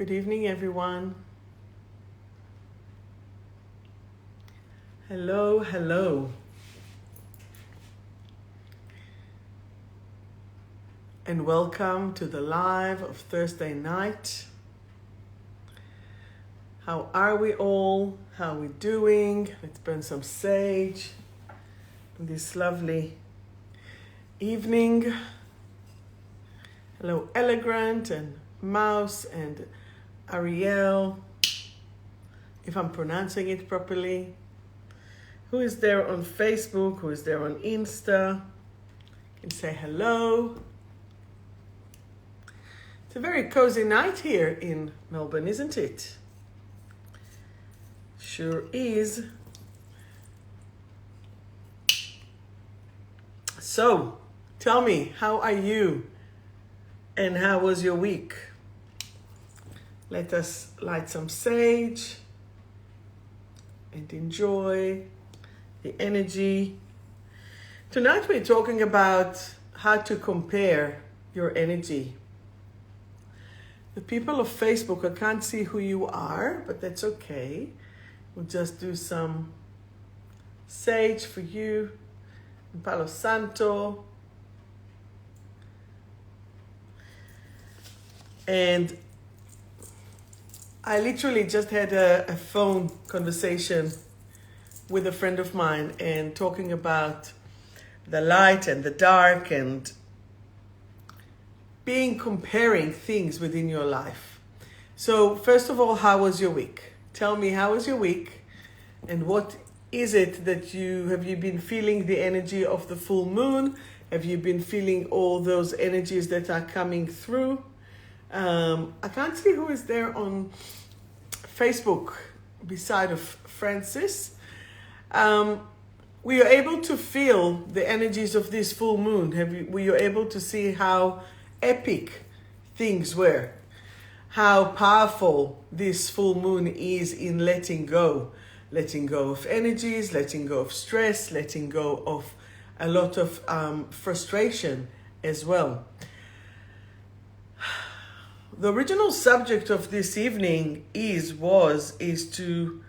Good evening, everyone. Hello, hello. And welcome to the live of Thursday night. How are we all? How are we doing? Let's burn some sage on this lovely evening. Hello, Elegant and Mouse and Ariel, if I'm pronouncing it properly. Who is there on Facebook? Who is there on Insta? You can say hello. It's a very cozy night here in Melbourne, isn't it? Sure is. So, tell me, how are you? And how was your week? Let us light some sage and enjoy the energy. Tonight we're talking about how to compare your energy. The people of Facebook, I can't see who you are, but that's okay. We'll just do some sage for you. Palo Santo. And I literally just had a phone conversation with a friend of mine and talking about the light and the dark and comparing things within your life. So first of all, how was your week? Tell me, how was your week? And what is it that have you been feeling the energy of the full moon? Have you been feeling all those energies that are coming through? I can't see who is there on Facebook beside of Francis. Were you able to feel the energies of this full moon? Were you able to see how epic things were? How powerful this full moon is in letting go of energies, letting go of stress, letting go of a lot of frustration as well. The original subject of this evening is to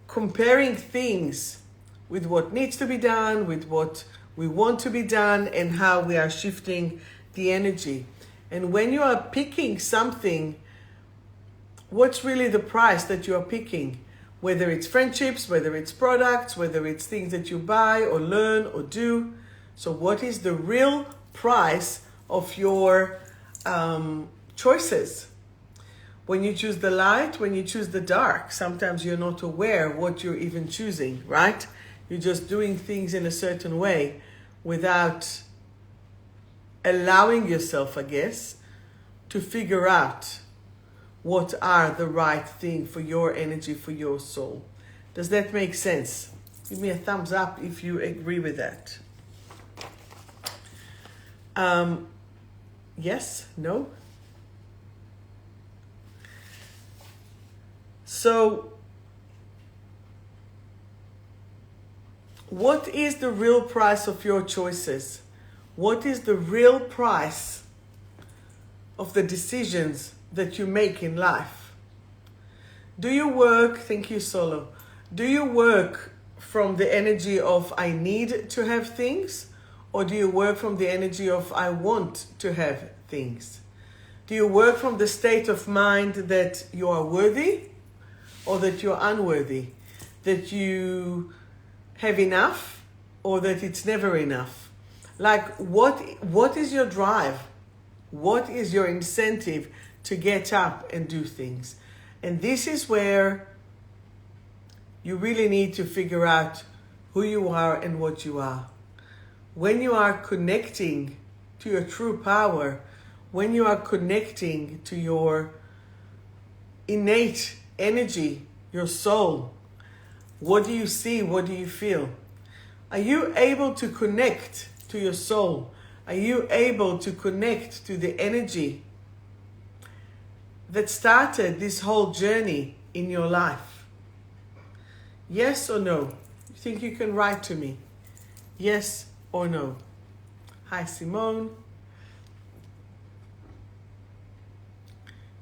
comparing things with what needs to be done, with what we want to be done, and how we are shifting the energy. And when you are picking something, what's really the price that you are picking? Whether it's friendships, whether it's products, whether it's things that you buy or learn or do. So what is the real price of your choices? When you choose the light, when you choose the dark, sometimes you're not aware what you're even choosing, right? You're just doing things in a certain way without allowing yourself, I guess, to figure out what are the right thing for your energy, for your soul. Does that make sense? Give me a thumbs up if you agree with that. Yes? No? So, what is the real price of your choices? What is the real price of the decisions that you make in life? Do you work, thank you, Solo, do you work from the energy of I need to have things? Or do you work from the energy of I want to have things? Do you work from the state of mind that you are worthy or that you're unworthy? That you have enough or that it's never enough? Like what is your drive? What is your incentive to get up and do things? And this is where you really need to figure out who you are and what you are. When you are connecting to your true power, when you are connecting to your innate energy, your soul, what do you see? What do you feel? Are you able to connect to your soul? Are you able to connect to the energy that started this whole journey in your life? Yes or no? You think you can write to me? Yes or no? Hi, Simone.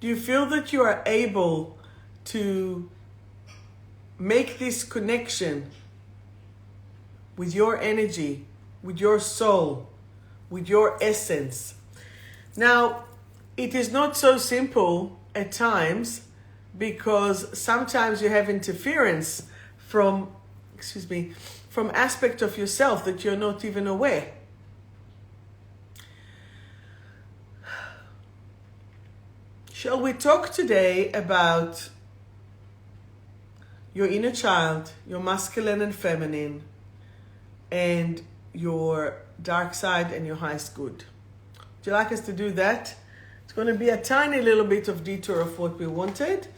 Do Do you feel that you are able to make this connection with your energy, with your soul, with your essence? Now, it is not so simple at times, because sometimes you have interference from aspect of yourself that you're not even aware. Shall we talk today about your inner child, your masculine and feminine, and your dark side and your highest good? Would you like us to do that? It's going to be a tiny little bit of detour of what we wanted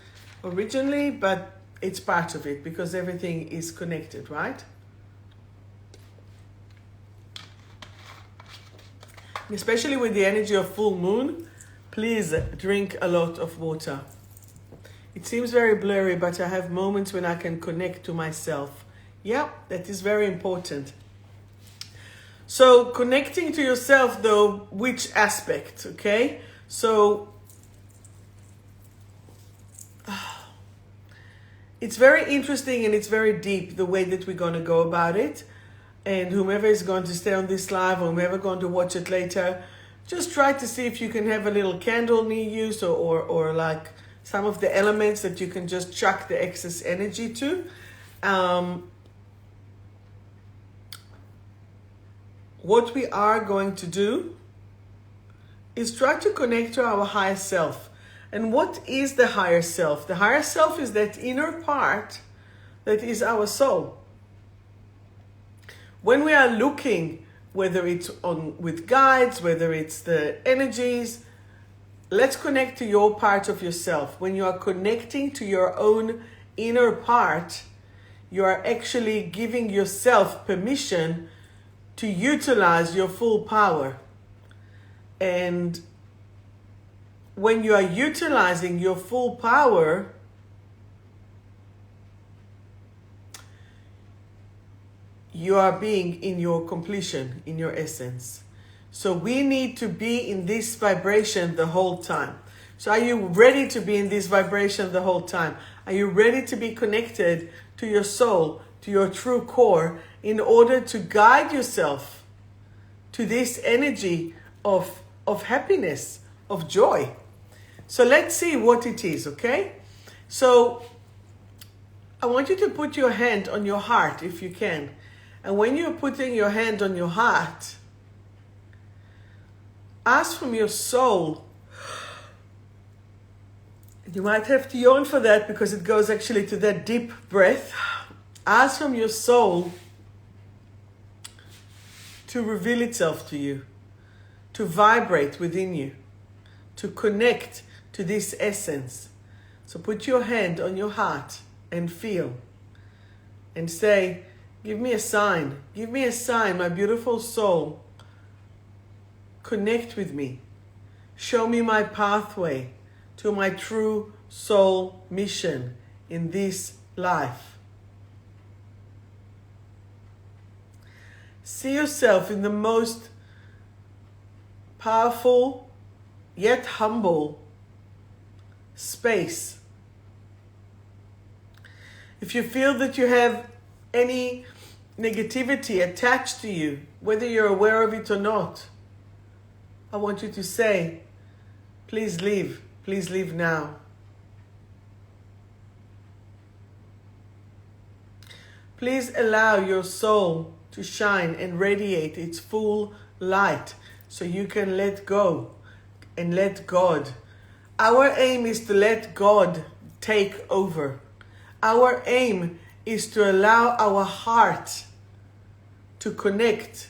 originally, but it's part of it because everything is connected, right? Especially with the energy of full moon, please drink a lot of water. It seems very blurry, but I have moments when I can connect to myself. Yeah, that is very important. So connecting to yourself, though, which aspect, okay? So it's very interesting and it's very deep the way that we're going to go about it. And whomever is going to stay on this live or whomever going to watch it later, just try to see if you can have a little candle near you, so or like some of the elements that you can just chuck the excess energy to. What we are going to do is try to connect to our higher self. And what is the higher self? The higher self is that inner part that is our soul. When we are looking, whether it's with guides, whether it's the energies, let's connect to your part of yourself. When you are connecting to your own inner part, you are actually giving yourself permission to utilize your full power. And when you are utilizing your full power, you are being in your completion, in your essence. So we need to be in this vibration the whole time. So are you ready to be in this vibration the whole time? Are you ready to be connected to your soul, to your true core, in order to guide yourself to this energy of happiness, of joy? So let's see what it is, okay? So I want you to put your hand on your heart if you can. And when you're putting your hand on your heart, ask from your soul. You might have to yawn for that because it goes actually to that deep breath. Ask from your soul to reveal itself to you, to vibrate within you, to connect to this essence. So put your hand on your heart and feel and say, give me a sign. Give me a sign, my beautiful soul. Connect with me. Show me my pathway to my true soul mission in this life. See yourself in the most powerful yet humble space. If you feel that you have any negativity attached to you, whether you're aware of it or not, I want you to say, please leave now. Please allow your soul to shine and radiate its full light so you can let go and let God. Our aim is to let God take over. Our aim is to allow our heart to connect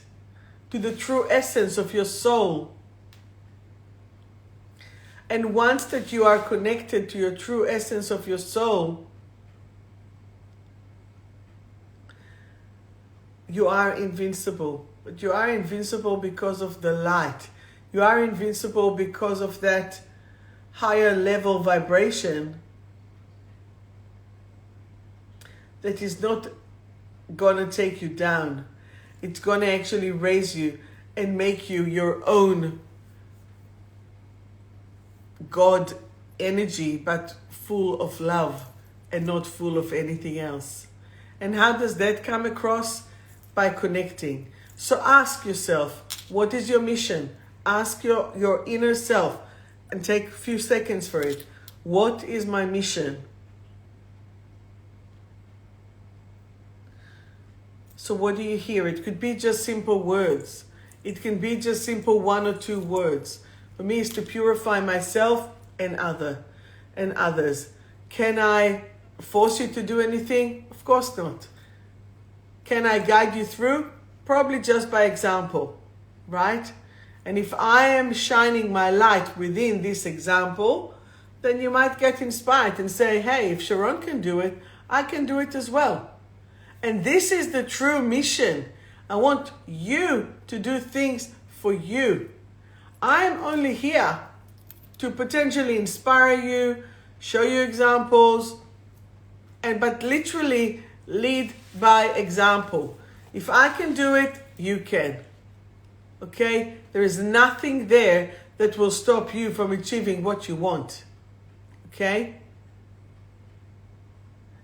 to the true essence of your soul. And once that you are connected to your true essence of your soul, you are invincible. But you are invincible because of the light. You are invincible because of that higher level vibration that is not gonna take you down. It's gonna actually raise you and make you your own God energy, but full of love and not full of anything else. And how does that come across? By connecting. So ask yourself, what is your mission? Ask your inner self and take a few seconds for it. What is my mission? So what do you hear? It could be just simple words. It can be just simple 1 or 2 words. For me, it's to purify myself and others. Can I force you to do anything? Of course not. Can I guide you through? Probably just by example, right? And if I am shining my light within this example, then you might get inspired and say, hey, if Sharon can do it, I can do it as well. And this is the true mission. I want you to do things for you. I'm only here to potentially inspire you, show you examples, but literally lead by example. If I can do it, you can. Okay? There is nothing there that will stop you from achieving what you want. Okay?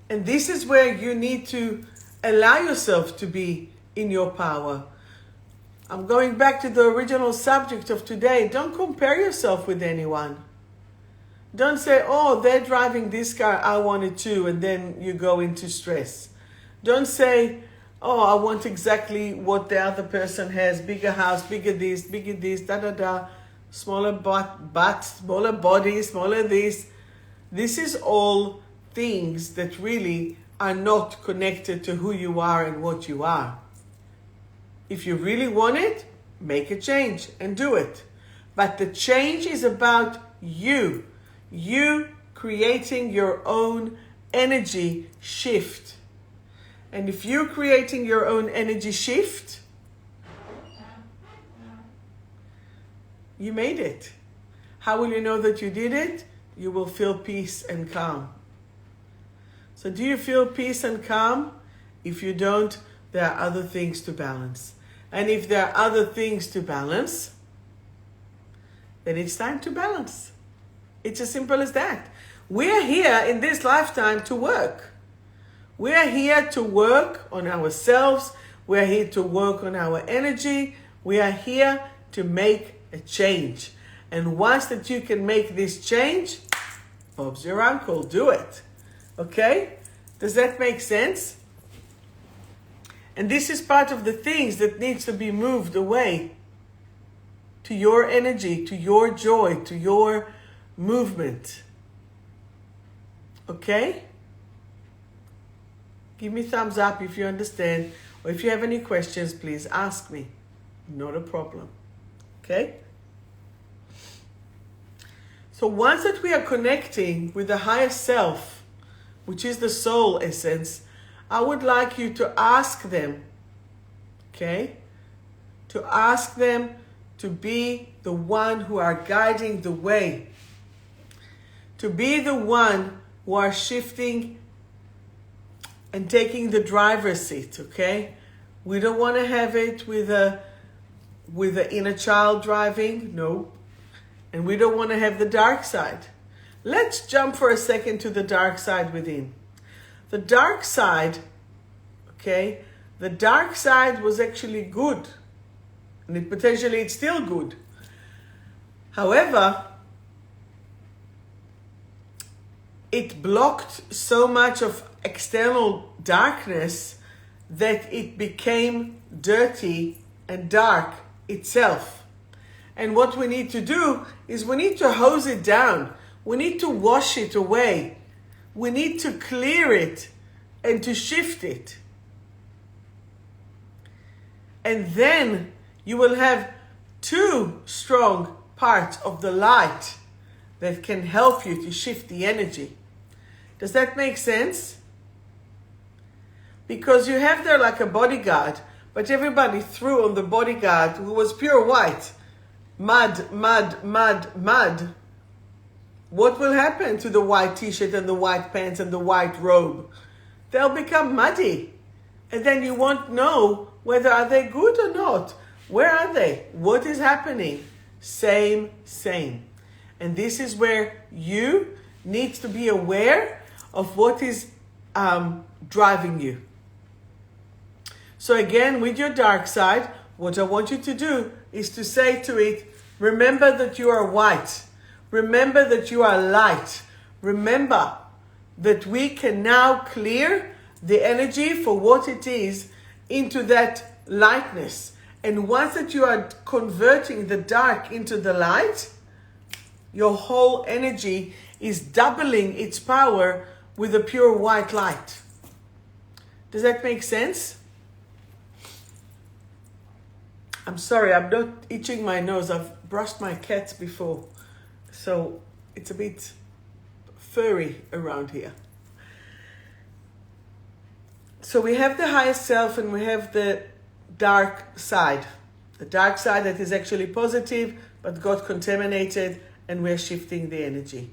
And this is where you need to allow yourself to be in your power. I'm going back to the original subject of today. Don't compare yourself with anyone. Don't say, oh, they're driving this car, I want it too, and then you go into stress. Don't say, oh, I want exactly what the other person has, bigger house, bigger this, smaller butt, smaller body, smaller this. This is all things that really are not connected to who you are and what you are. If you really want it, make a change and do it. But the change is about you. You creating your own energy shift. And if you're creating your own energy shift, you made it. How will you know that you did it? You will feel peace and calm. So do you feel peace and calm? If you don't, there are other things to balance. And if there are other things to balance, then it's time to balance. It's as simple as that. We're here in this lifetime to work. We're here to work on ourselves. We're here to work on our energy. We are here to make a change. And once that you can make this change, Bob's your uncle, do it. Okay? Does that make sense? And this is part of the things that needs to be moved away to your energy, to your joy, to your movement. Okay? Give me thumbs up if you understand, or if you have any questions, please ask me. Not a problem. Okay? So once that we are connecting with the higher self, which is the soul essence, I would like you to ask them, okay? To ask them to be the one who are guiding the way. To be the one who are shifting and taking the driver's seat, okay? We don't want to have it with the inner child driving, no. And we don't want to have the dark side. Let's jump for a second to the dark side within. The dark side, okay, the dark side was actually good. And it's still good. However, it blocked so much of external darkness that it became dirty and dark itself. And what we need to do is we need to hose it down. We need to wash it away. We need to clear it and to shift it. And then you will have two strong parts of the light that can help you to shift the energy. Does that make sense? Because you have there like a bodyguard, but everybody threw on the bodyguard who was pure white. Mud, mud, mud, mud. What will happen to the white t-shirt and the white pants and the white robe? They'll become muddy. And then you won't know whether are they good or not. Where are they? What is happening? Same. And this is where you need to be aware of what is driving you. So again, with your dark side, what I want you to do is to say to it, remember that you are white. Remember that you are light. Remember that we can now clear the energy for what it is into that lightness. And once that you are converting the dark into the light, your whole energy is doubling its power with a pure white light. Does that make sense? I'm sorry, I'm not itching my nose. I've brushed my cats before, so it's a bit furry around here. So we have the higher self and we have the dark side. The dark side that is actually positive but got contaminated, and we're shifting the energy.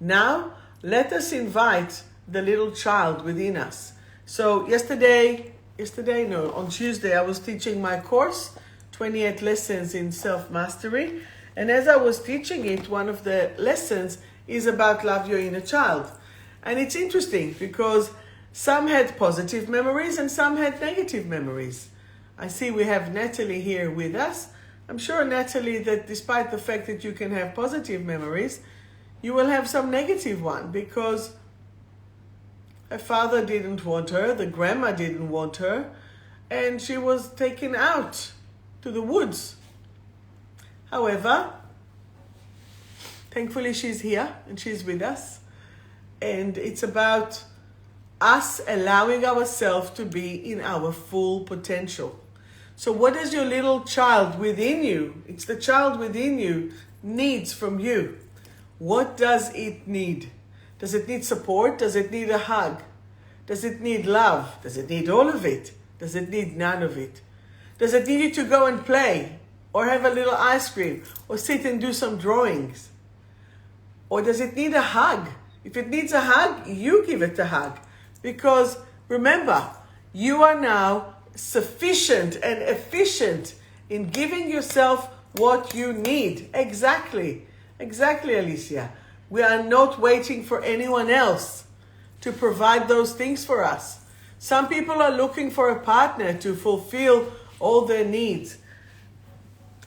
Now, let us invite the little child within us. So on Tuesday, I was teaching my course, 28 lessons in self-mastery. And as I was teaching it, one of the lessons is about love your inner child. And it's interesting because some had positive memories and some had negative memories. I see we have Natalie here with us. I'm sure, Natalie, that despite the fact that you can have positive memories, you will have some negative one because her father didn't want her, the grandma didn't want her, and she was taken out to the woods. However, thankfully she's here and she's with us. And it's about us allowing ourselves to be in our full potential. So what does your little child within you, it's the child within you, needs from you? What does it need? Does it need support? Does it need a hug? Does it need love? Does it need all of it? Does it need none of it? Does it need you to go and play or have a little ice cream or sit and do some drawings? Or does it need a hug? If it needs a hug, you give it a hug. Because remember, you are now sufficient and efficient in giving yourself what you need. Exactly, Alicia. We are not waiting for anyone else to provide those things for us. Some people are looking for a partner to fulfill all their needs.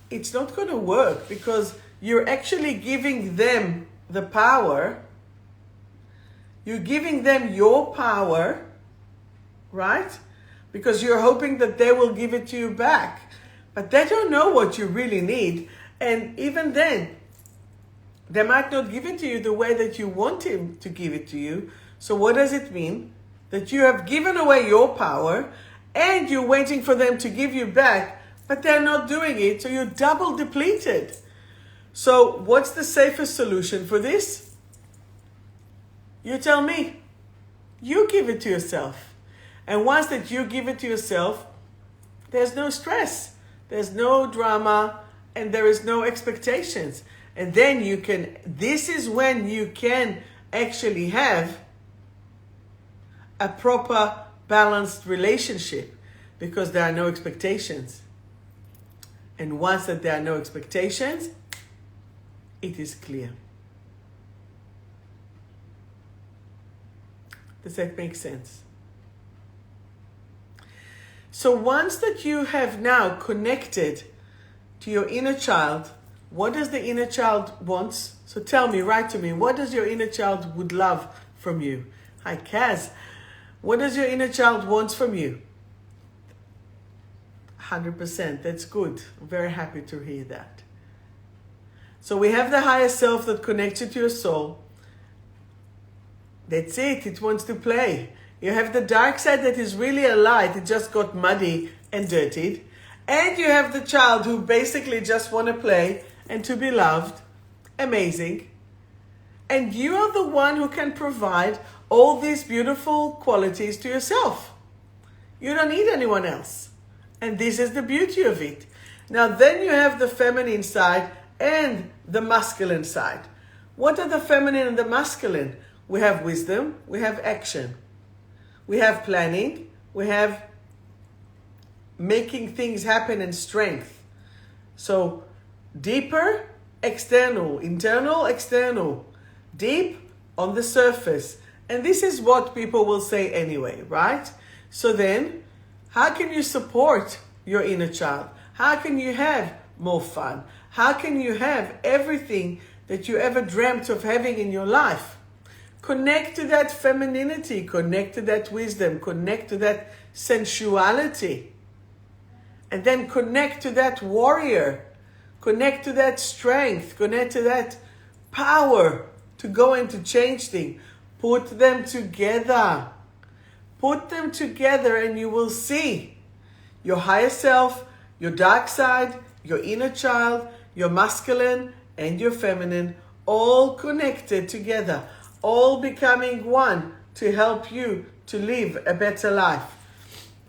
It's not going to work because you're actually giving them the power. You're giving them your power, right? Because you're hoping that they will give it to you back. But they don't know what you really need. And even then, they might not give it to you the way that you want him to give it to you. So what does it mean? That you have given away your power and you're waiting for them to give you back, but they're not doing it, so you're double depleted. So what's the safest solution for this? You tell me. You give it to yourself. And once that you give it to yourself, there's no stress, there's no drama, and there is no expectations. And then this is when you can actually have a proper balanced relationship because there are no expectations. And once that there are no expectations, it is clear. Does that make sense? So once that you have now connected to your inner child, what does the inner child want? So tell me, write to me, what does your inner child would love from you? Hi, Kaz. What does your inner child want from you? 100%. That's good. I'm very happy to hear that. So we have the higher self that connects you to your soul. That's it. It wants to play. You have the dark side that is really a light. It just got muddy and dirtied. And you have the child who basically just want to play and to be loved. Amazing. And you are the one who can provide all these beautiful qualities to yourself. You don't need anyone else. And this is the beauty of it. Now then you have the feminine side and the masculine side. What are the feminine and the masculine? We have wisdom, we have action. We have planning, we have making things happen and strength. So deeper external, internal, external, deep, on the surface. And this is what people will say anyway, right? So then, how can you support your inner child? How can you have more fun? How can you have everything that you ever dreamt of having in your life? Connect to that femininity, connect to that wisdom, connect to that sensuality. And then connect to that warrior, connect to that strength, connect to that power to go and to change things. Put them together. Put them together and you will see your higher self, your dark side, your inner child, your masculine and your feminine, all connected together, all becoming one to help you to live a better life.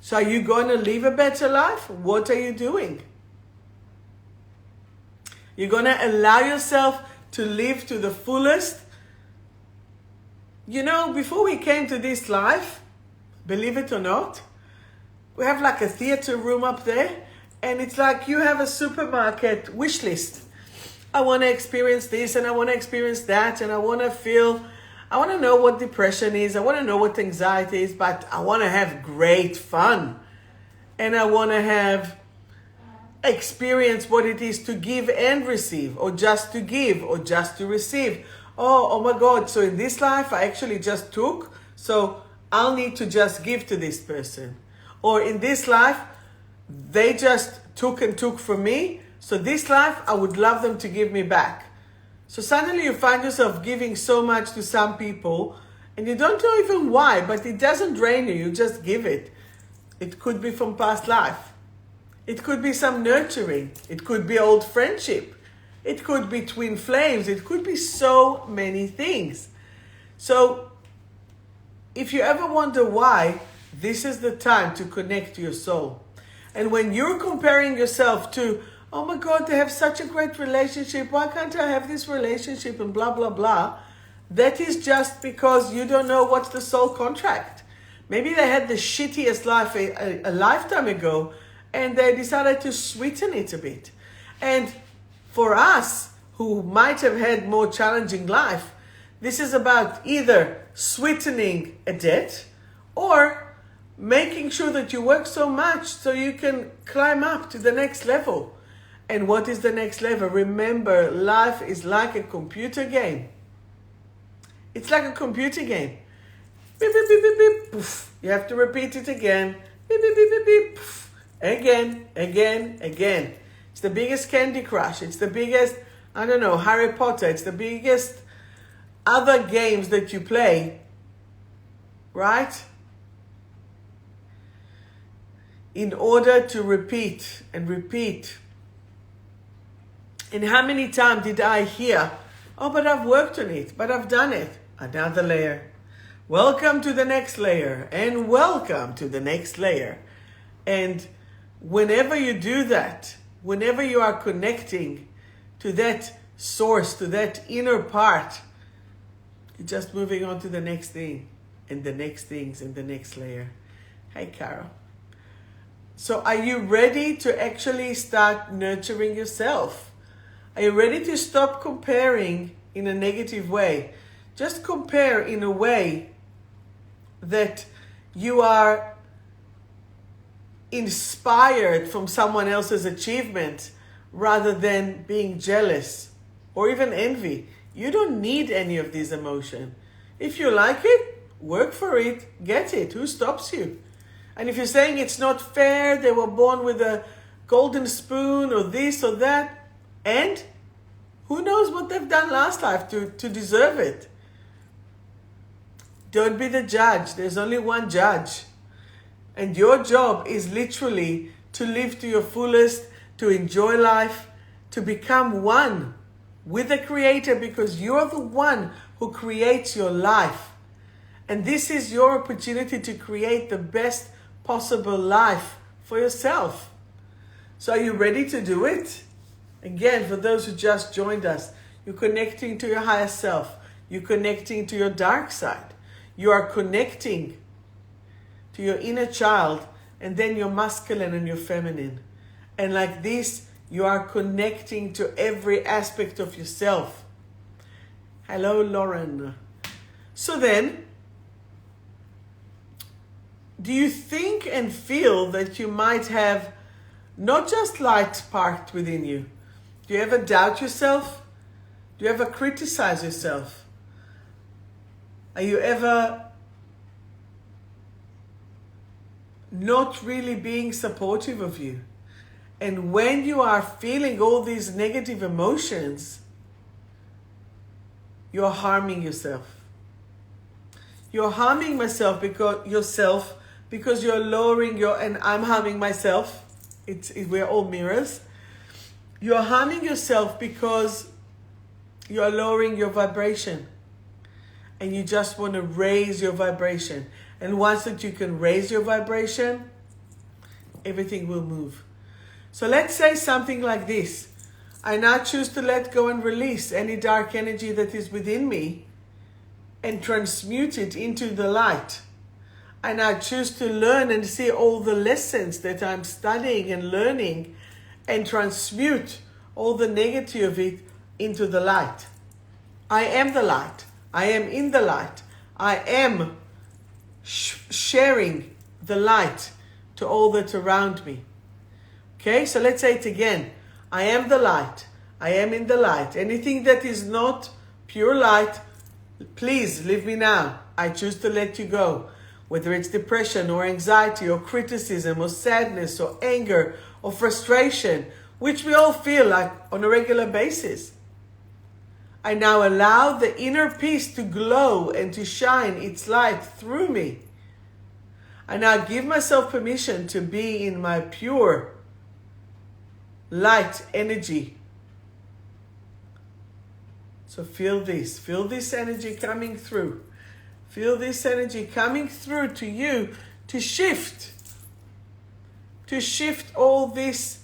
So are you going to live a better life? What are you doing? You're going to allow yourself to live to the fullest. You know, before we came to this life, believe it or not, we have like a theater room up there, and it's like you have a supermarket wish list. I want to experience this, and I want to experience that, and I want to know what depression is, I want to know what anxiety is, but I want to have great fun. And I want to experience what it is to give and receive, or just to give, or just to receive. Oh my God, so in this life I actually just took, so I'll need to just give to this person. Or in this life, they just took and took from me, so this life I would love them to give me back. So suddenly you find yourself giving so much to some people, and you don't know even why, but it doesn't drain you, you just give it. It could be from past life. It could be some nurturing. It could be old friendship. It could be twin flames. It could be so many things. So if you ever wonder why, this is the time to connect to your soul. And when you're comparing yourself to, oh my God, they have such a great relationship, why can't I have this relationship, and blah, blah, blah, that is just because you don't know what's the soul contract. Maybe they had the shittiest life a lifetime ago, and they decided to sweeten it a bit. And for us, who might have had more challenging life, this is about either sweetening a debt or making sure that you work so much so you can climb up to the next level. And what is the next level? Remember, life is like a computer game. It's like a computer game. Beep, beep, beep, beep, beep, poof. You have to repeat it again. Beep, beep, beep, beep, beep, poof. Again, again, again. It's the biggest Candy Crush. It's the biggest, I don't know, Harry Potter. It's the biggest other games that you play, right? In order to repeat and repeat. And how many times did I hear, oh, but I've worked on it, but I've done it. Another layer. Welcome to the next layer, and welcome to the next layer. And whenever you do that, whenever you are connecting to that source, to that inner part, you're just moving on to the next thing, and the next things, and the next layer. Hey, Carol. So are you ready to actually start nurturing yourself? Are you ready to stop comparing in a negative way? Just compare in a way that you are inspired from someone else's achievement rather than being jealous or even envy. You don't need any of these emotions. If you like it, work for it, get it. Who stops you? And if you're saying it's not fair, they were born with a golden spoon or this or that, and who knows what they've done last life to deserve it? Don't be the judge. There's only one judge. And your job is literally to live to your fullest, to enjoy life, to become one with the Creator, because you're the one who creates your life. And this is your opportunity to create the best possible life for yourself. So are you ready to do it? Again, for those who just joined us, you're connecting to your higher self. You're connecting to your dark side. You are connecting to your inner child, and then your masculine and your feminine. And like this, You are connecting to every aspect of yourself. Hello, Lauren. So then, do you think and feel that you might have not just light sparked within you? Do you ever doubt yourself? Do you ever criticize yourself? Are you ever not really being supportive of you? And when you are feeling all these negative emotions, you're harming yourself. You're harming yourself because you're lowering and I'm harming myself. We're all mirrors. You're harming yourself because you're lowering your vibration. And you just want to raise your vibration. And once that you can raise your vibration, everything will move. So let's say something like this. I now choose to let go and release any dark energy that is within me and transmute it into the light. I now choose to learn and see all the lessons that I'm studying and learning and transmute all the negative of it into the light. I am the light. I am in the light. I am sharing the light to all that's around me. Okay, so let's say it again. I am the light. I am in the light. Anything that is not pure light, please leave me now. I choose to let you go. Whether it's depression or anxiety or criticism or sadness or anger or frustration, which we all feel like on a regular basis. I now allow the inner peace to glow and to shine its light through me. I now give myself permission to be in my pure light energy. So feel this energy coming through. Feel this energy coming through to you to shift all this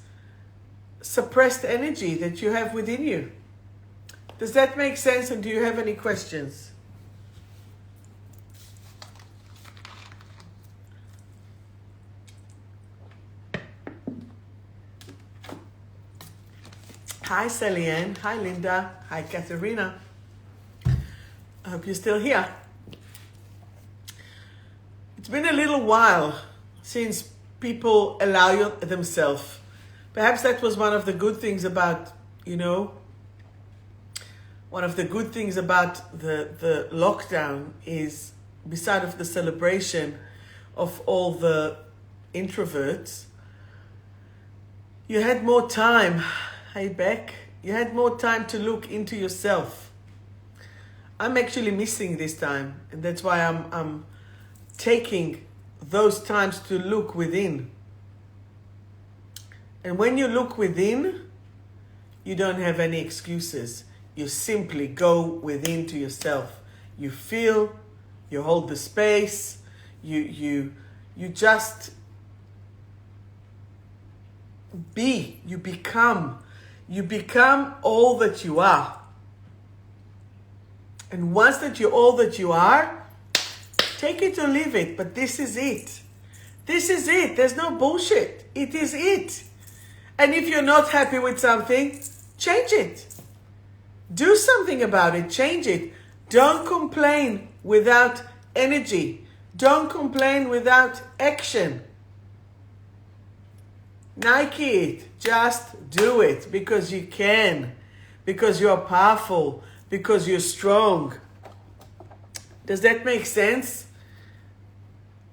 suppressed energy that you have within you. Does that make sense, and do you have any questions? Hi, Celianne. Hi, Linda. Hi, Katerina. I hope you're still here. It's been a little while since people allow themselves. Perhaps that was one of the good things about, one of the good things about the lockdown is, beside of the celebration of all the introverts, you had more time. Hey, Beck. You had more time to look into yourself. I'm actually missing this time, and that's why I'm taking those times to look within. And when you look within, you don't have any excuses. You simply go within to yourself. You feel, you hold the space, you just be, you become all that you are. And once that you're all that you are, take it or leave it, but this is it. This is it. There's no bullshit. It is it. And if you're not happy with something, change it. Do something about it. Change it. Don't complain without energy. Don't complain without action. Nike it. Just do it because you can. Because you're powerful. Because you're strong. Does that make sense?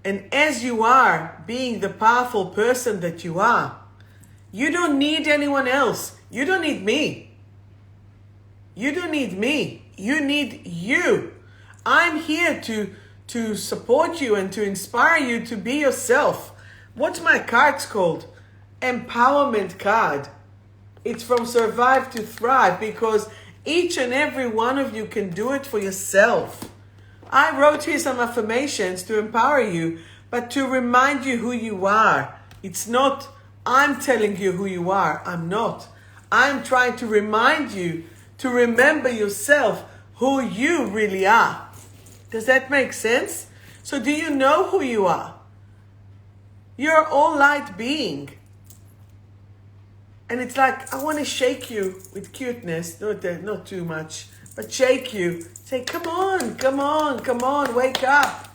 And as you are being the powerful person that you are, you don't need anyone else. You don't need me. You don't need me. You need you. I'm here to support you and to inspire you to be yourself. What's my card's called? Empowerment card. It's from Survive to Thrive, because each and every one of you can do it for yourself. I wrote here some affirmations to empower you, but to remind you who you are. It's not I'm telling you who you are. I'm not. I'm trying to remind you to remember yourself, who you really are. Does that make sense? So do you know who you are? You're all light being. And it's like, I want to shake you with cuteness, not too much, but shake you. Say, come on, come on, come on, wake up.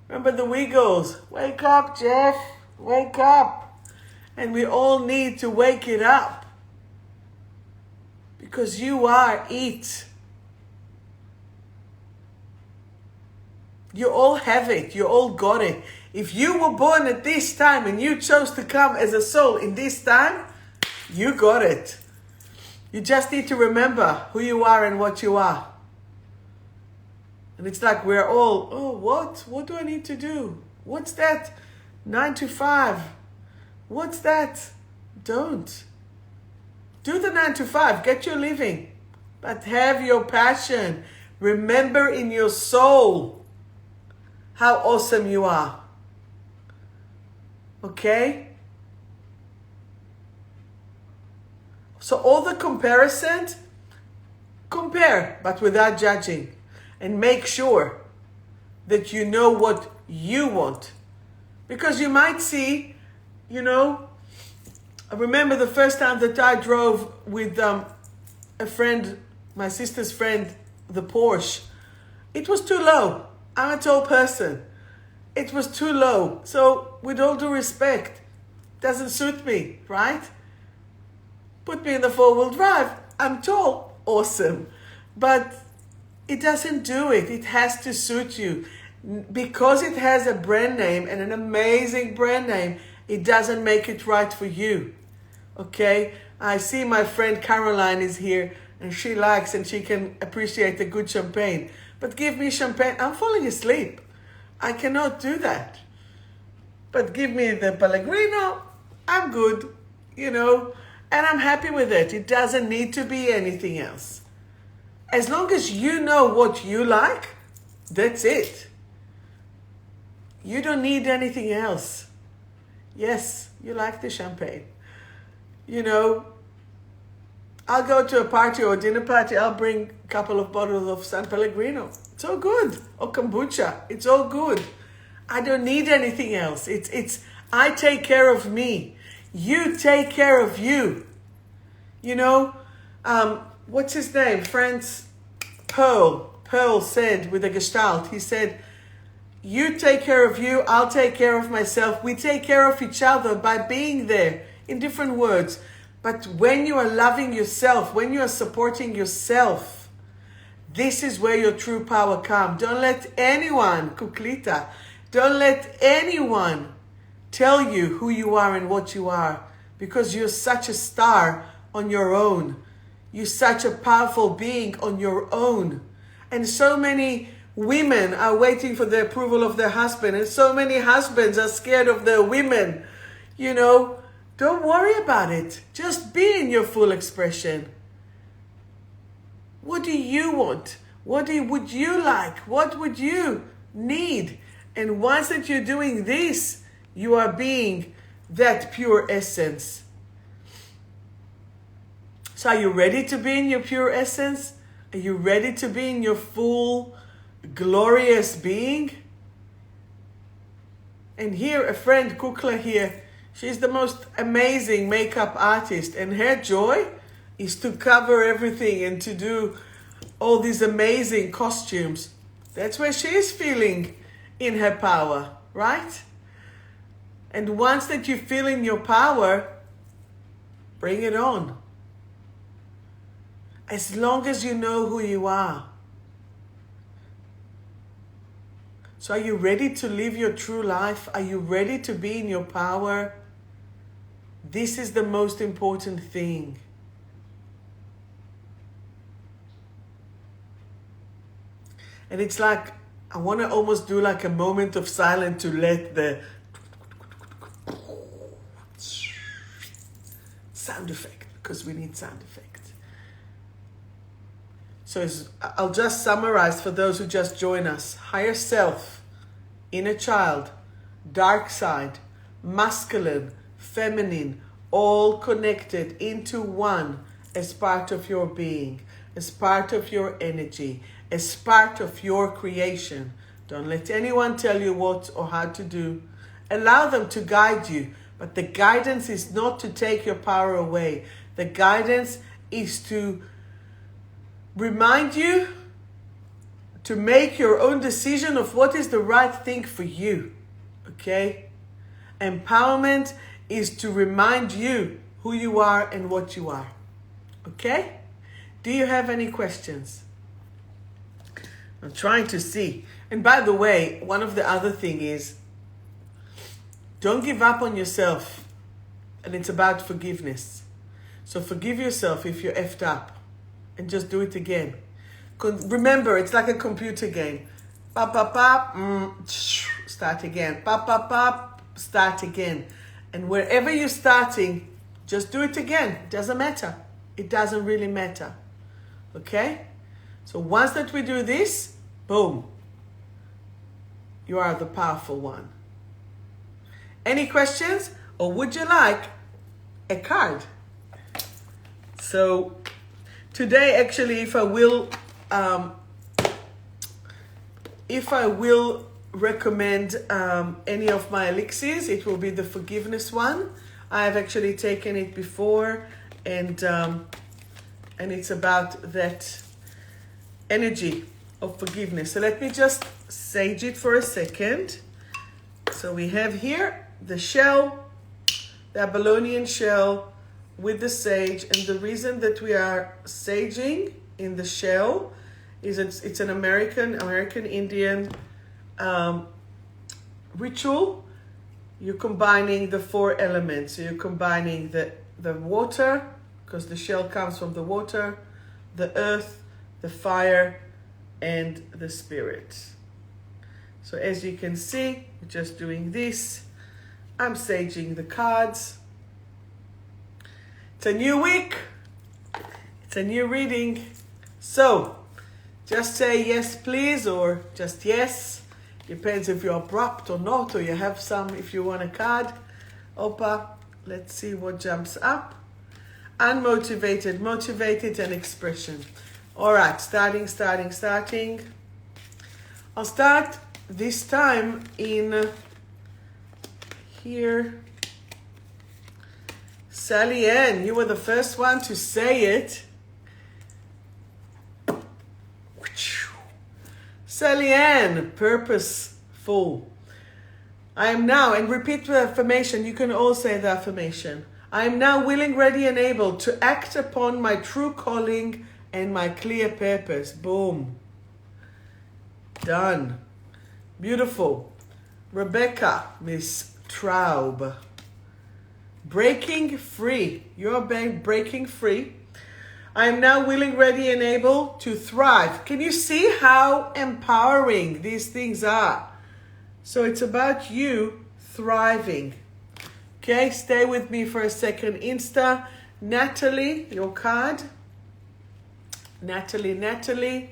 Remember the Wiggles? Wake up, Jeff, wake up. And we all need to wake it up. Because you are it. You all have it, you all got it. If you were born at this time and you chose to come as a soul in this time, you got it. You just need to remember who you are and what you are. And it's like we're all, oh, what? What do I need to do? What's that? 9 to 5. What's that? Don't. Do the 9 to 5. Get your living. But have your passion. Remember in your soul how awesome you are. Okay? So all the comparisons, compare, but without judging. And make sure that you know what you want. Because you might see, I remember the first time that I drove with a friend, my sister's friend, the Porsche. It was too low. I'm a tall person. It was too low. So with all due respect, doesn't suit me, right? Put me in the 4-wheel drive. I'm tall. Awesome. But it doesn't do it. It has to suit you. Because it has a brand name and an amazing brand name, it doesn't make it right for you. Okay? I see my friend Caroline is here and she likes and she can appreciate a good champagne. But give me champagne. I'm falling asleep. I cannot do that. But give me the Pellegrino. I'm good, and I'm happy with it. It doesn't need to be anything else. As long as you know what you like, that's it. You don't need anything else. Yes, you like the champagne. I'll go to a party or a dinner party, I'll bring a couple of bottles of San Pellegrino. It's all good. Or kombucha. It's all good. I don't need anything else. It's I take care of me. You take care of you. What's his name? Franz Pearl said with a Gestalt, he said, you take care of you, I'll take care of myself. We take care of each other by being there, in different words. But when you are loving yourself, when you are supporting yourself, this is where your true power comes. Don't let anyone, Kuklita, don't let anyone tell you who you are and what you are. Because you're such a star on your own. You're such a powerful being on your own. And so many women are waiting for the approval of their husband. And so many husbands are scared of their women. Don't worry about it. Just be in your full expression. What do you want? What would you like? What would you need? And once that you're doing this, you are being that pure essence. So are you ready to be in your pure essence? Are you ready to be in your full, glorious being? And here, a friend, Kukla here, she's the most amazing makeup artist. And her joy is to cover everything and to do all these amazing costumes. That's where she is feeling in her power, right? And once that you feel in your power, bring it on. As long as you know who you are. So are you ready to live your true life? Are you ready to be in your power? This is the most important thing. And it's like, I want to almost do like a moment of silence to let the sound effect, because we need sound effect. So I'll just summarize for those who just join us. Higher self, inner child, dark side, masculine, feminine, all connected into one as part of your being, as part of your energy, as part of your creation. Don't let anyone tell you what or how to do. Allow them to guide you, But the guidance is not to take your power away. The guidance is to remind you to make your own decision of what is the right thing for you. Okay? Empowerment is to remind you who you are and what you are. Okay? Do you have any questions? I'm trying to see. And by the way, one of the other thing is, don't give up on yourself. And it's about forgiveness. So forgive yourself if you're effed up. And just do it again. Remember, it's like a computer game. Start again. Start again. And wherever you're starting, just do it again. It doesn't matter. It doesn't really matter. Okay? So once that we do this, boom. You are the powerful one. Any questions? Or would you like a card? So today, actually, if I will recommend any of my elixirs, it will be the forgiveness one. I have actually taken it before, and it's about that energy of forgiveness. So let me just sage it for a second. So we have here the shell, the Babylonian shell with the sage, and the reason that we are saging in the shell is it's an American Indian ritual. You're combining the 4 elements. So you're combining the water, because the shell comes from the water, the earth, the fire, and the spirit. So as you can see, we're just doing this. I'm saging the cards. It's a new week. It's a new reading. So just say yes, please, or just yes. Depends if you're abrupt or not, or you have some if you want a card. Opa, let's see what jumps up. Unmotivated, motivated, and expression. All right, starting. I'll start this time in here. Sally Ann, you were the first one to say it. Sally Ann, purposeful. I am now, and repeat the affirmation. You can all say the affirmation. I am now willing, ready, and able to act upon my true calling and my clear purpose. Boom. Done. Beautiful. Rebecca, Miss Traub. Breaking free. You're breaking free. I am now willing, ready, and able to thrive. Can you see how empowering these things are? So it's about you thriving. Okay, stay with me for a second. Insta, Natalie, your card. Natalie,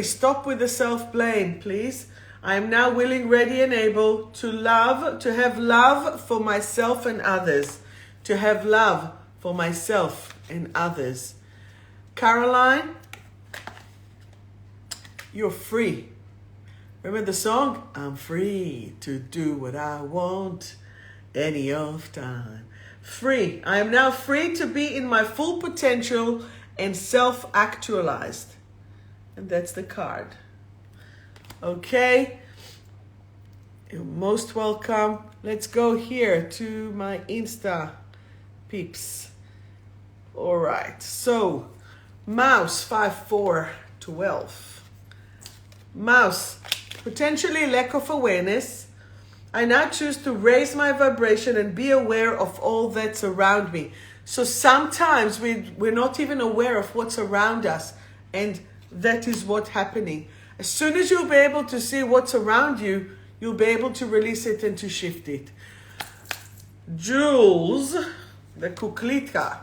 stop with the self-blame, please. I am now willing, ready, and able to have love for myself and others. To have love for myself and others. Caroline, you're free. Remember the song? I'm free to do what I want any of time. Free. I am now free to be in my full potential and self-actualized. And that's the card. Okay. You're most welcome. Let's go here to my Insta peeps. All right. So, Mouse 5412. Mouse, potentially lack of awareness. I now choose to raise my vibration and be aware of all that's around me. So sometimes we're not even aware of what's around us, and that is what's happening. As soon as you'll be able to see what's around you, you'll be able to release it and to shift it. Jules, the kuklita.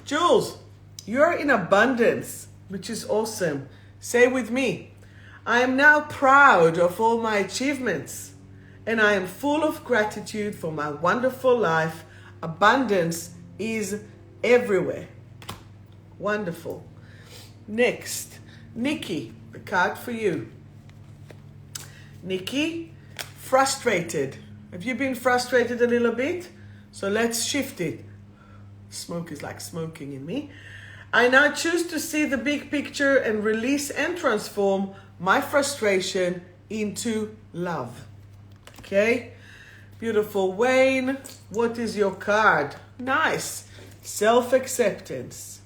Jules, you're in abundance, which is awesome. Say with me, I am now proud of all my achievements, and I am full of gratitude for my wonderful life. Abundance is everywhere. Wonderful. Next, Nikki, the card for you. Nikki, frustrated. Have you been frustrated a little bit? So let's shift it. Smoke is like smoking in me. I now choose to see the big picture and release and transform my frustration into love. Okay? Beautiful. Wayne, what is your card? Nice. Self-acceptance.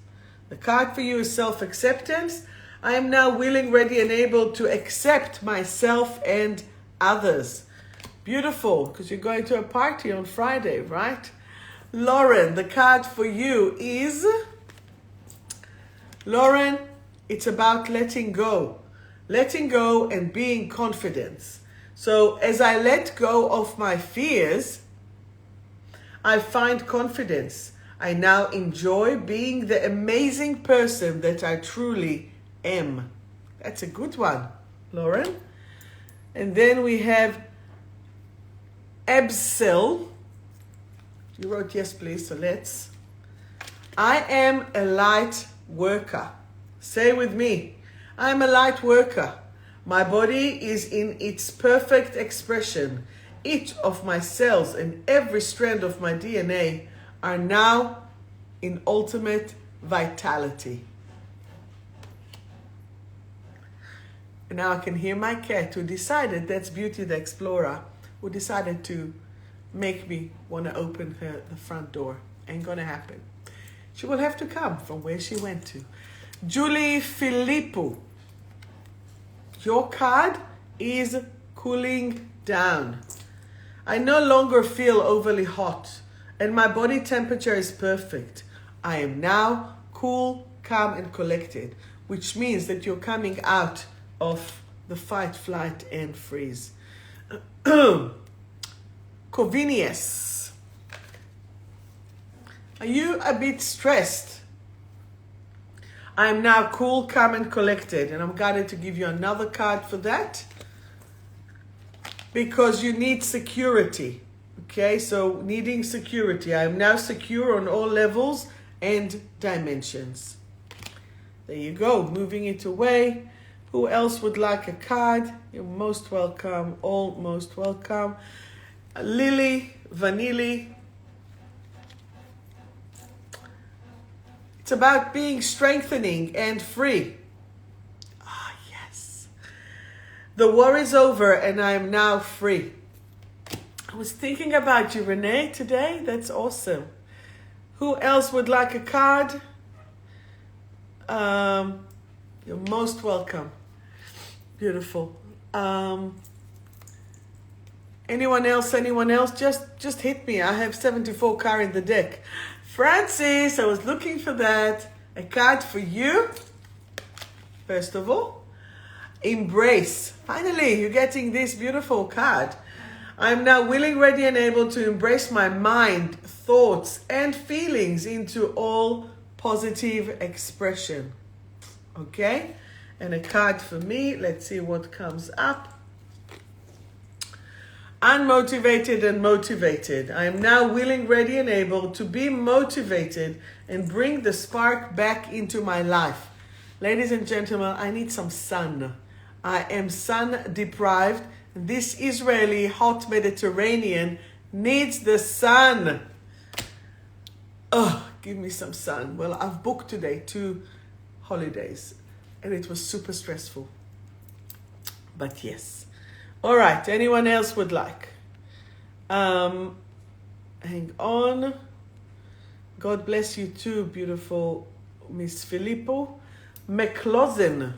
The card for you is self-acceptance. I am now willing, ready, and able to accept myself and others. Beautiful, because you're going to a party on Friday, right? Lauren, the card for you is... Lauren, it's about letting go. Letting go and being confident. So as I let go of my fears, I find confidence. I now enjoy being the amazing person that I truly am. That's a good one, Lauren. And then we have 𝗵𝗶𝗃. You wrote yes, please, so let's. I am a light worker. Say with me. I am a light worker. My body is in its perfect expression. Each of my cells and every strand of my DNA are now in ultimate vitality. And now I can hear my cat who decided, that's Beauty the Explorer, who decided to make me want to open the front door. Ain't gonna happen. She will have to come from where she went to. 𝗪𝗵𝗵𝗄. Your card is cooling down. I no longer feel overly hot and my body temperature is perfect. I am now cool, calm, and collected, which means that you're coming out of the fight, flight, and freeze. 𝗵𝗵𝗃𝗃. Are you a bit stressed? I am now cool, calm, and collected. And I'm guided to give you another card for that. Because you need security. Okay, so needing security. I am now secure on all levels and dimensions. There you go, moving it away. Who else would like a card? You're most welcome, all most welcome. Lily, Vanilli. It's about being strengthening and free. Ah, yes. The war is over and I am now free. I was thinking about you, Renee, today. That's awesome. Who else would like a card? You're most welcome. Beautiful. Anyone else? Anyone else? Just hit me. I have 74 cards in the deck. Francis, I was looking for that. A card for you. First of all, embrace. Finally, you're getting this beautiful card. I'm now willing, ready, and able to embrace my mind, thoughts, and feelings into all positive expression. Okay? And a card for me. Let's see what comes up. Unmotivated and motivated. I am now willing, ready, and able to be motivated and bring the spark back into my life. Ladies and gentlemen, I need some sun. I am sun deprived. This Israeli hot Mediterranean needs the sun. Oh, give me some sun. Well, I've booked today 2 holidays and it was super stressful. But yes. All right, anyone else would like? Hang on. God bless you too, beautiful Miss Filippo. McLaughlin.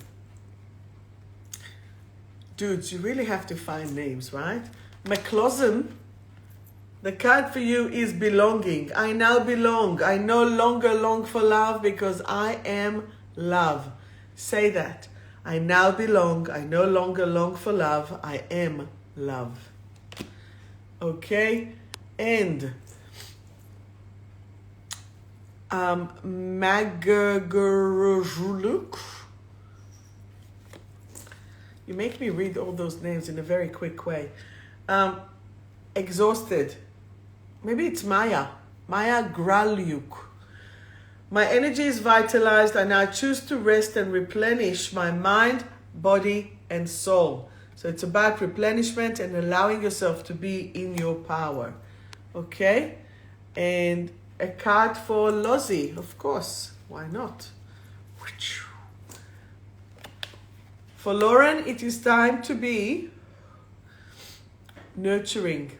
Dudes, you really have to find names, right? McLaughlin. The card for you is belonging. I now belong. I no longer long for love because I am love. Say that. I now belong. I no longer long for love. I am love. Okay? And Magaguruluk. You make me read all those names in a very quick way. Exhausted. Maybe it's Maya. Maya Gralyuk. My energy is vitalized. I now choose to rest and replenish my mind, body, and soul. So it's about replenishment and allowing yourself to be in your power. Okay? And a card for Lozzie, of course. Why not? For Lauren, it is time to be nurturing.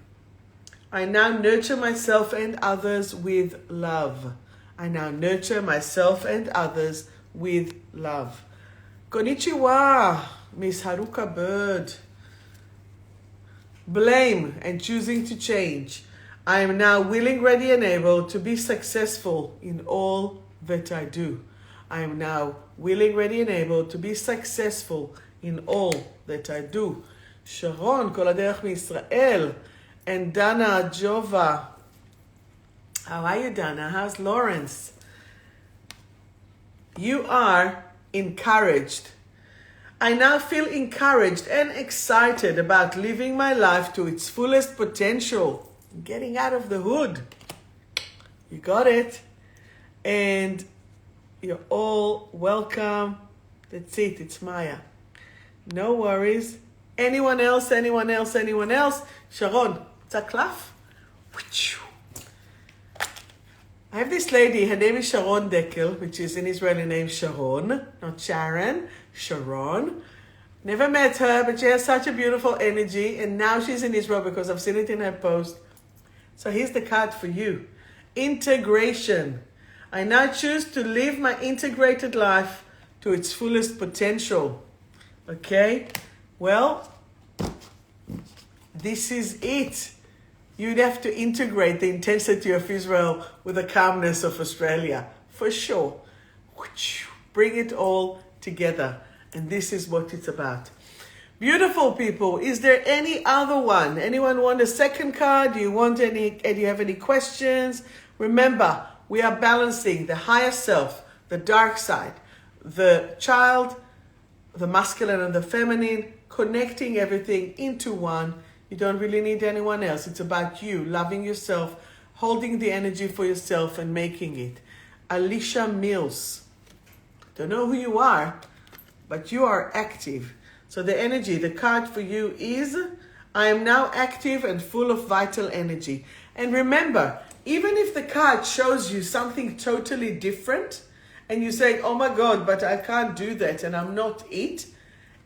I now nurture myself and others with love. I now nurture myself and others with love. Konnichiwa, Miss Haruka Bird. Blame and choosing to change. I am now willing, ready, and able to be successful in all that I do. I am now willing, ready, and able to be successful in all that I do. Sharon, כל הדרך מישראל. And Dana Jova. How are you, Dana? How's Lawrence? You are encouraged. I now feel encouraged and excited about living my life to its fullest potential. Getting out of the hood. You got it. And you're all welcome. That's it. It's Maya. No worries. Anyone else? Anyone else? Anyone else? Sharon, Tzaklaf. I have this lady. Her name is Sharon Deckel, which is an Israeli name Sharon, not Sharon. Sharon. Never met her, but she has such a beautiful energy. And now she's in Israel because I've seen it in her post. So here's the card for you. Integration. I now choose to live my integrated life to its fullest potential. Okay? Well, this is it. You'd have to integrate the intensity of Israel with the calmness of Australia, for sure. Bring it all together. And this is what it's about. Beautiful people. Is there any other one? Anyone want a second card? Do you have any questions? Remember, we are balancing the higher self, the dark side, the child, the masculine and the feminine, connecting everything into one. You don't really need anyone else. It's about you, loving yourself, holding the energy for yourself and making it. Alicia Mills. Don't know who you are, but you are active. So the energy, the card for you is, I am now active and full of vital energy. And remember, even if the card shows you something totally different, and you say, oh my God, but I can't do that and I'm not it,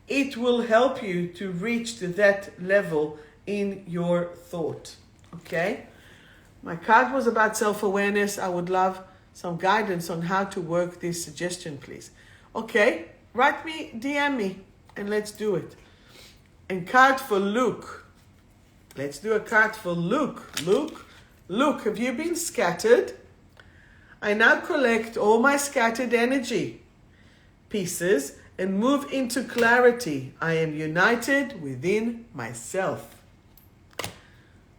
it will help you to reach to that level in your thought. Okay? My card was about self-awareness. I would love some guidance on how to work this suggestion, please. Okay? Write me, DM me, and let's do it. And card for Luke. Let's do a card for Luke. Luke, have you been scattered? I now collect all my scattered energy pieces and move into clarity. I am united within myself.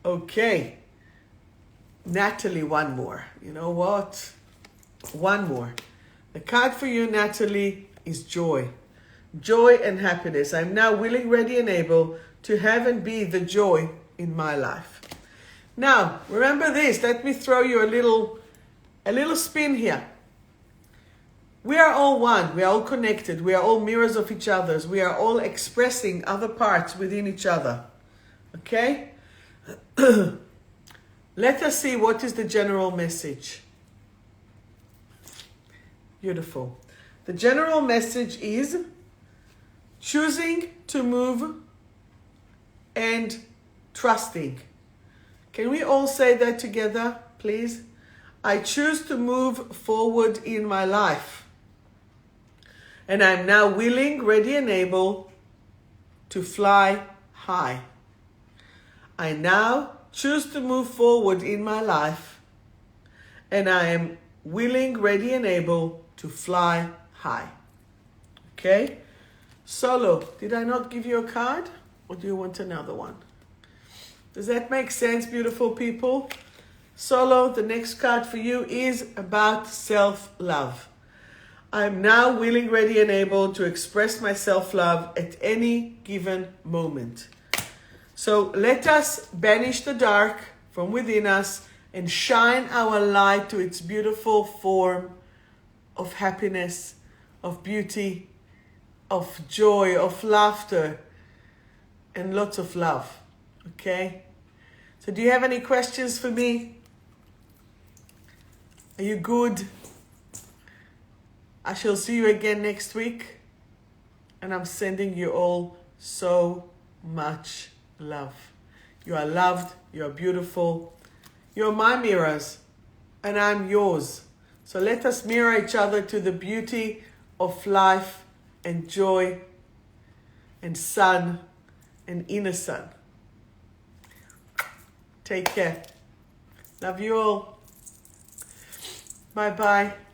Okay. Natalie, one more. You know what? One more. The card for you, Natalie, is joy. Joy and happiness. I'm now willing, ready, and able to have and be the joy in my life. Now, remember this. Let me throw you a little spin here. We are all one. We are all connected. We are all mirrors of each other. We are all expressing other parts within each other. Okay? Let us see what is the general message. Beautiful. The general message is choosing to move and trusting. Can we all say that together, please? I choose to move forward in my life. And I'm now willing, ready, and able to fly high. I now choose to move forward in my life. And I am willing, ready, and able to fly high. Okay? Solo, did I not give you a card? Or do you want another one? Does that make sense, beautiful people? Solo, the next card for you is about self-love. I'm now willing, ready, and able to express my self-love at any given moment. So let us banish the dark from within us and shine our light to its beautiful form of happiness, of beauty, of joy, of laughter, and lots of love. Okay? So do you have any questions for me? Are you good? I shall see you again next week. And I'm sending you all so much love. You are loved. You are beautiful. You're my mirrors. And I'm yours. So let us mirror each other to the beauty of life and joy and sun and inner sun. Take care. Love you all. Bye-bye.